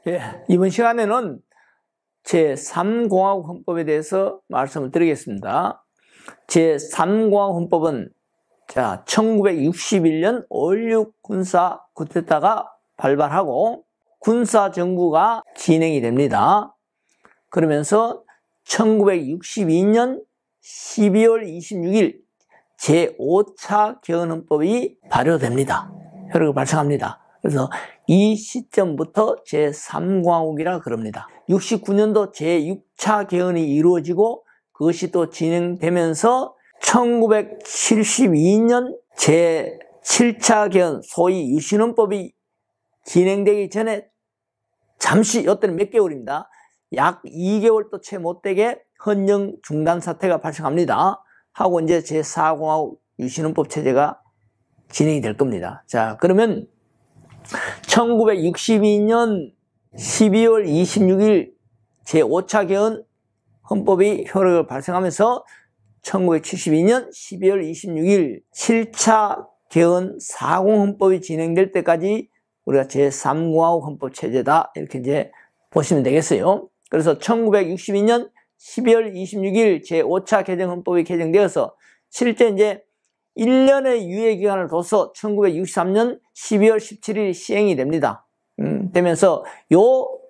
예, 이번 시간에는 제3공화국 헌법에 대해서 말씀을 드리겠습니다. 제3공화국 헌법은 1961년 5.16 군사 쿠데타가 발발하고 군사정부가 진행이 됩니다. 그러면서 1962년 12월 26일 제5차 개헌헌법이 발효됩니다. 효력을 발생합니다. 그래서 이 시점부터 제3공화국이라 그럽니다. 69년도 제6차 개헌이 이루어지고 그것이 또 진행되면서 1972년 제7차 개헌, 소위 유신헌법이 진행되기 전에 잠시, 이때는 몇 개월입니다. 약 2개월도 채 못되게 헌정 중단 사태가 발생합니다. 하고 이제 제4공화국 유신헌법 체제가 진행이 될 겁니다. 자, 그러면 1962년 12월 26일 제5차 개헌 헌법이 효력을 발생하면서 1972년 12월 26일 7차 개헌 4공 헌법이 진행될 때까지 우리가 제3공화국 헌법 체제다, 이렇게 이제 보시면 되겠어요. 그래서 1962년 12월 26일 제5차 개정 헌법이 개정되어서 실제 이제 1년의 유예기간을 둬서 1963년 12월 17일 시행이 됩니다. 되면서 요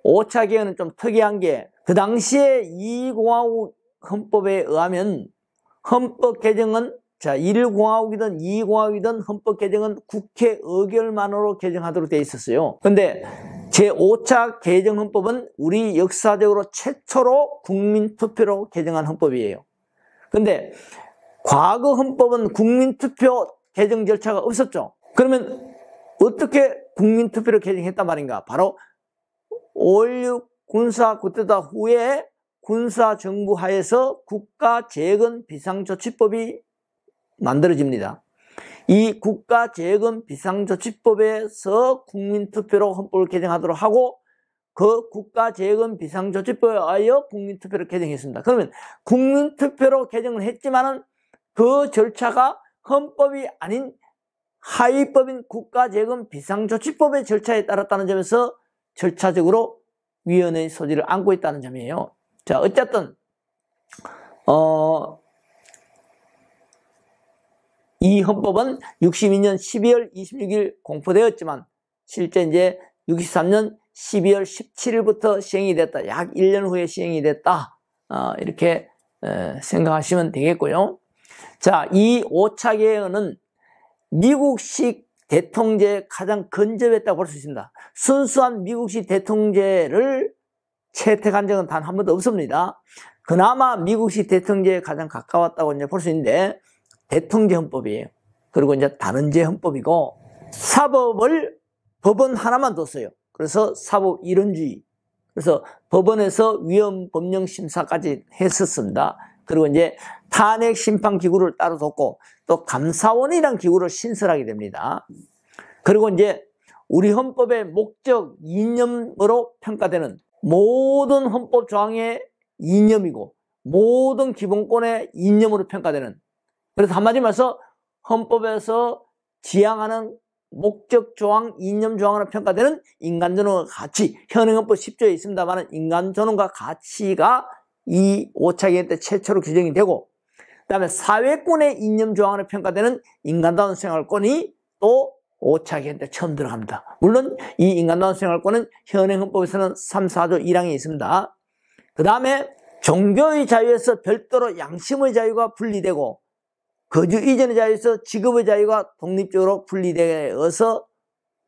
5차 개헌은 좀 특이한 게 그 당시에 2공화국 헌법에 의하면 헌법 개정은 1공화국이든 2공화국이든 헌법 개정은 국회 의결만으로 개정하도록 되어 있었어요. 근데 제5차 개정 헌법은 우리 역사적으로 최초로 국민투표로 개정한 헌법이에요. 근데 과거 헌법은 국민투표 개정 절차가 없었죠. 그러면 어떻게 국민투표로 개정했단 말인가? 바로 5.16 군사 쿠데타 후에 군사정부 하에서 국가재건 비상조치법이 만들어집니다. 이 국가재건 비상조치법에서 국민투표로 헌법을 개정하도록 하고 그 국가재건 비상조치법에 의하여 국민투표를 개정했습니다. 그러면 국민투표로 개정을 했지만은 그 절차가 헌법이 아닌 하위법인 국가재건 비상조치법의 절차에 따랐다는 점에서 절차적으로 위헌의 소지를 안고 있다는 점이에요. 자, 어쨌든 이 헌법은 62년 12월 26일 공포되었지만 실제 이제 63년 12월 17일부터 시행이 됐다. 약 1년 후에 시행이 됐다. 이렇게 생각하시면 되겠고요. 자, 이 5차 개헌은 미국식 대통제에 가장 근접했다고 볼 수 있습니다. 순수한 미국식 대통제를 채택한 적은 단 한 번도 없습니다. 그나마 미국식 대통제에 가장 가까웠다고 이제 볼 수 있는데 대통제 헌법이에요. 그리고 이제 단원제 헌법이고 사법을 법원 하나만 뒀어요. 그래서 사법 이론주의. 그래서 법원에서 위헌 법령 심사까지 했었습니다. 그리고 이제 탄핵 심판 기구를 따로 뒀고 또 감사원이라는 기구를 신설하게 됩니다. 그리고 이제 우리 헌법의 목적 이념으로 평가되는 모든 헌법 조항의 이념이고 모든 기본권의 이념으로 평가되는, 그래서 한마디로 말해서 헌법에서 지향하는 목적 조항, 이념 조항으로 평가되는 인간존엄과 가치, 현행헌법 10조에 있습니다만 인간존엄과 가치가 이 5차 개헌 때 최초로 규정이 되고, 그 다음에 사회권의 이념 조항으로 평가되는 인간다운 생활권이 또 5차 개헌 때 처음 들어갑니다. 물론 이 인간다운 생활권은 현행헌법에서는 3, 4조 1항에 있습니다. 그 다음에 종교의 자유에서 별도로 양심의 자유가 분리되고 거주 이전의 자유에서 직업의 자유가 독립적으로 분리되어서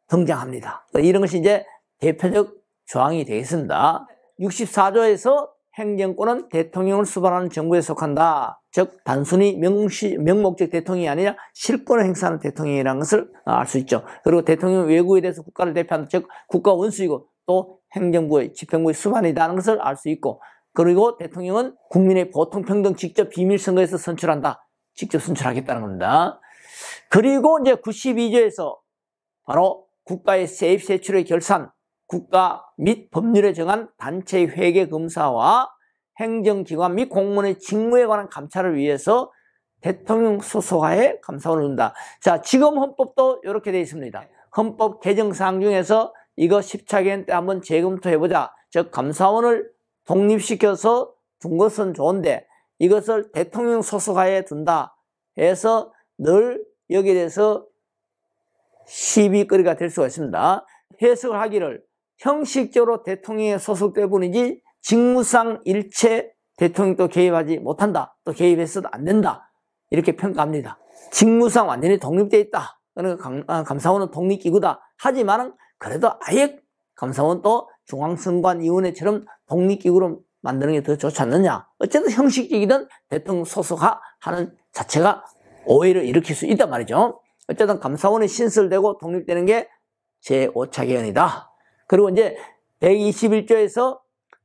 등장합니다. 이런 것이 이제 대표적 조항이 되겠습니다. 64조에서 행정권은 대통령을 수반하는 정부에 속한다. 즉 단순히 명목적 대통령이 아니라 실권을 행사하는 대통령이라는 것을 알 수 있죠. 그리고 대통령은 외국에 대해서 국가를 대표하는, 즉 국가 원수이고 또 행정부의 집행부의 수반이라는 것을 알 수 있고, 그리고 대통령은 국민의 보통평등 직접 비밀선거에서 선출한다. 직접 선출하겠다는 겁니다. 그리고 이제 92조에서 바로 국가의 세입 세출의 결산, 국가 및 법률에 정한 단체의 회계 검사와 행정기관 및 공무원의 직무에 관한 감찰을 위해서 대통령 소속하에 감사원을 둔다. 자, 지금 헌법도 이렇게 되어 있습니다. 헌법 개정사항 중에서 이거 10차 개헌 때 한번 재검토해보자. 즉 감사원을 독립시켜서 둔 것은 좋은데 이것을 대통령 소속하에 둔다 해서 늘 여기에 대해서 시비거리가 될 수가 있습니다. 해석을 하기를 형식적으로 대통령에 소속될 뿐이지 직무상 일체 대통령도 개입하지 못한다. 또 개입해서도 안 된다. 이렇게 평가합니다. 직무상 완전히 독립되어 있다. 그러니까 감사원은 독립기구다. 하지만 그래도 아예 감사원도 중앙선관위원회처럼 독립기구로 만드는 게 더 좋지 않느냐. 어쨌든 형식적이든 대통령 소속하는 자체가 오해를 일으킬 수 있단 말이죠. 어쨌든 감사원이 신설되고 독립되는 게 제5차 개헌이다. 그리고 이제 121조에서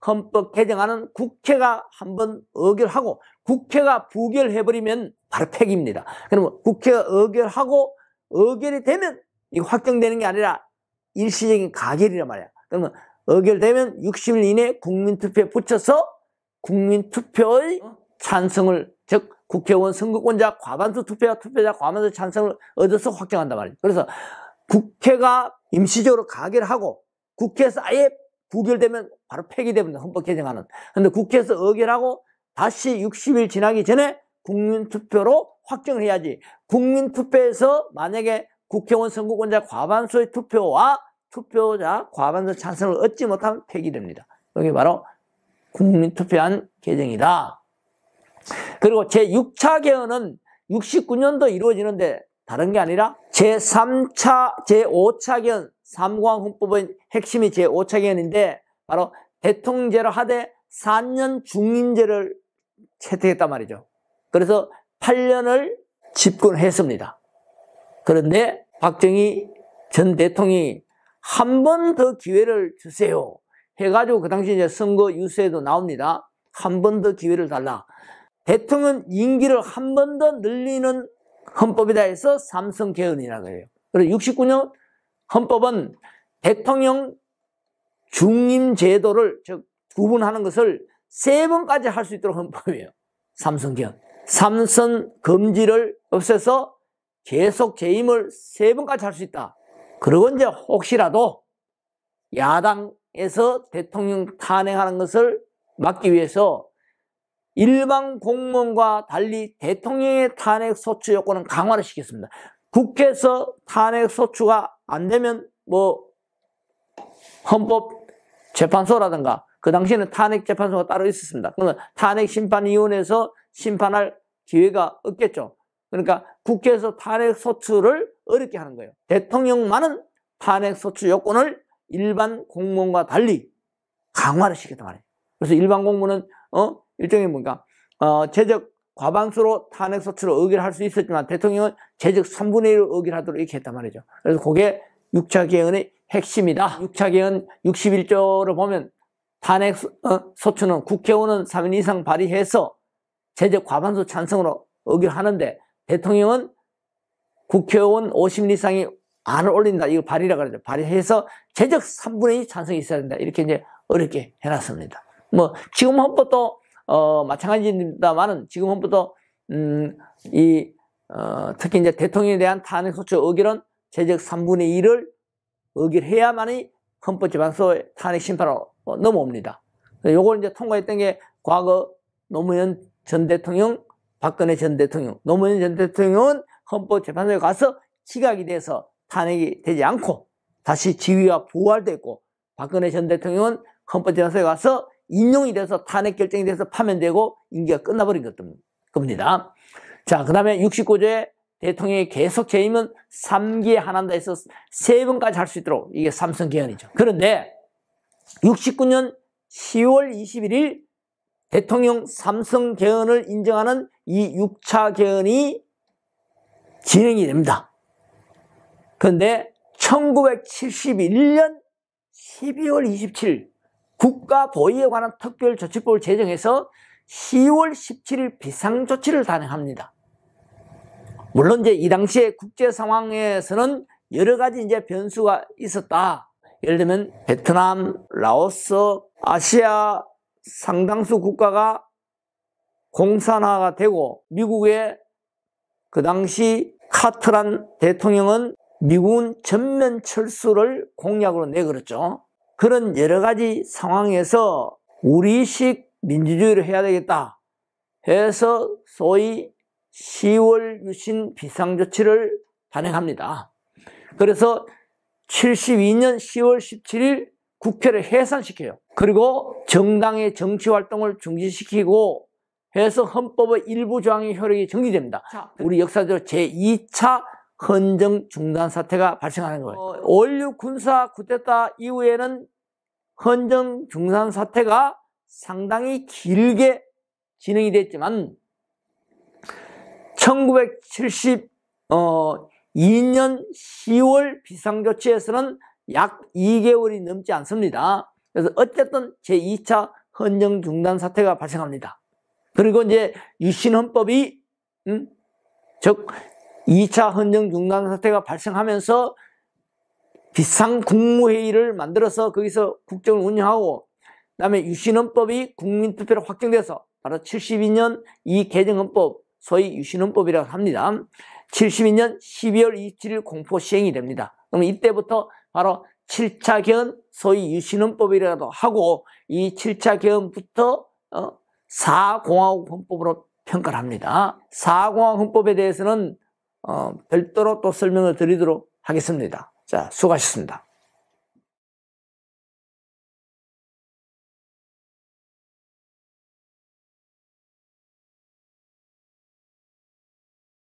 헌법 개정안은 국회가 한번 의결하고 국회가 부결해버리면 바로 폐기입니다. 그러면 국회가 의결하고 의결이 되면 이거 확정되는 게 아니라 일시적인 가결이란 말이야. 그러면 의결되면 60일 이내에 국민투표에 붙여서 국민투표의 찬성을, 즉 국회의원 선거권자 과반수 투표자 과반수 찬성을 얻어서 확정한단 말이에요. 그래서 국회가 임시적으로 가결하고 국회에서 아예 부결되면 바로 폐기됩니다. 헌법 개정안은. 그런데 국회에서 의결하고 다시 60일 지나기 전에 국민투표로 확정을 해야지. 국민투표에서 만약에 국회의원 선거권자 과반수의 투표와 투표자 과반수 찬성을 얻지 못하면 폐기됩니다. 이게 바로 국민투표안 개정이다. 그리고 제6차 개헌은 69년도 이루어지는데 다른 게 아니라 제3차, 제5차 개헌, 삼공헌법의 핵심이 제5차 개헌인데 바로 대통령제를 하되 4년 중임제를 채택했단 말이죠. 그래서 8년을 집권했습니다. 그런데 박정희 전 대통령이 한 번 더 기회를 주세요 해가지고 그 당시 이제 선거 유세에도 나옵니다. 한 번 더 기회를 달라. 대통령 임기를 한 번 더 늘리는 헌법이다 해서 삼성 개헌이라고 해요. 그래서 69년 헌법은 대통령 중임 제도를 즉 구분하는 것을 3번까지 할 수 있도록 헌법이에요. 삼성 개헌. 삼선 금지를 없애서 계속 재임을 3번까지 할 수 있다. 그리고 이제 혹시라도 야당에서 대통령 탄핵하는 것을 막기 위해서 일반 공무원과 달리 대통령의 탄핵 소추 요건은 강화를 시켰습니다. 국회에서 탄핵 소추가 안 되면 뭐 헌법재판소라든가 그 당시에는 탄핵재판소가 따로 있었습니다. 그러면 탄핵심판위원회에서 심판할 기회가 없겠죠. 그러니까 국회에서 탄핵 소추를 어렵게 하는 거예요. 대통령만은 탄핵 소추 요건을 일반 공무원과 달리 강화를 시켰단 말이에요. 그래서 일반 공무원은 일종의 뭔가 제적 과반수로 탄핵 소추를 의결할 수 있었지만 대통령은 제적 3분의 1을 의결하도록 이렇게 했단 말이죠. 그래서 그게 6차 개헌의 핵심이다. 6차 개헌 61조를 보면 탄핵 소추는 국회의원은 3인 이상 발의해서 제적 과반수 찬성으로 의결하는데 대통령은 국회의원 50인 이상이 안을 올린다. 이거 발의라 그러죠. 발의해서 제적 3분의 2 찬성이 있어야 된다. 이렇게 이제 어렵게 해놨습니다. 뭐 지금 헌법도 마찬가지입니다만은 지금 헌법도 특히 이제 대통령에 대한 탄핵 소추 의결은 제적 3분의 1을 의결해야만이 헌법재판소의 탄핵 심판으로 넘어옵니다. 요걸 이제 통과했던 게 과거 노무현 전 대통령, 박근혜 전 대통령. 노무현 전 대통령은 헌법재판소에 가서 기각이 돼서 탄핵이 되지 않고 다시 지위가 부활됐고, 박근혜 전 대통령은 헌법재판소에 가서 인용이 돼서 탄핵 결정이 돼서 파면되고 임기가 끝나버린 겁니다. 자, 그 다음에 69조에 대통령이 계속 재임은 3기에 한한다 해서 3번까지 할 수 있도록, 이게 삼성 개헌이죠. 그런데 69년 10월 21일 대통령 삼성 개헌을 인정하는 이 6차 개헌이 진행이 됩니다. 그런데 1971년 12월 27일 국가보위에 관한 특별조치법을 제정해서 10월 17일 비상조치를 단행합니다. 물론 이제 이 당시에 국제 상황에서는 여러 가지 이제 변수가 있었다. 예를 들면 베트남, 라오스, 아시아 상당수 국가가 공산화가 되고 미국의 그 당시 카트란 대통령은 미군 전면 철수를 공약으로 내걸었죠. 그런 여러 가지 상황에서 우리식 민주주의를 해야 되겠다 해서 소위 10월 유신 비상조치를 단행합니다. 그래서 72년 10월 17일 국회를 해산시켜요. 그리고 정당의 정치활동을 중지시키고 해서 헌법의 일부 조항의 효력이 정지됩니다. 우리 역사적으로 제2차 헌정 중단 사태가 발생하는 거예요. 5.16 군사 쿠데타 이후에는 헌정 중단 사태가 상당히 길게 진행이 됐지만 1972년 10월 비상조치에서는 약 2개월이 넘지 않습니다. 그래서 어쨌든 제2차 헌정 중단 사태가 발생합니다. 그리고 이제 유신헌법이 즉 2차 헌정 중단 사태가 발생하면서 비상국무회의를 만들어서 거기서 국정을 운영하고 그다음에 유신헌법이 국민투표로 확정돼서 바로 72년 이 개정헌법 소위 유신헌법이라고 합니다. 72년 12월 27일 공포 시행이 됩니다. 그럼 이때부터 바로 7차 개헌 소위 유신헌법이라고 하고 이 7차 개헌부터 4공화국 헌법으로 평가를 합니다. 4공화국 헌법에 대해서는 별도로 또 설명을 드리도록 하겠습니다. 자, 수고하셨습니다.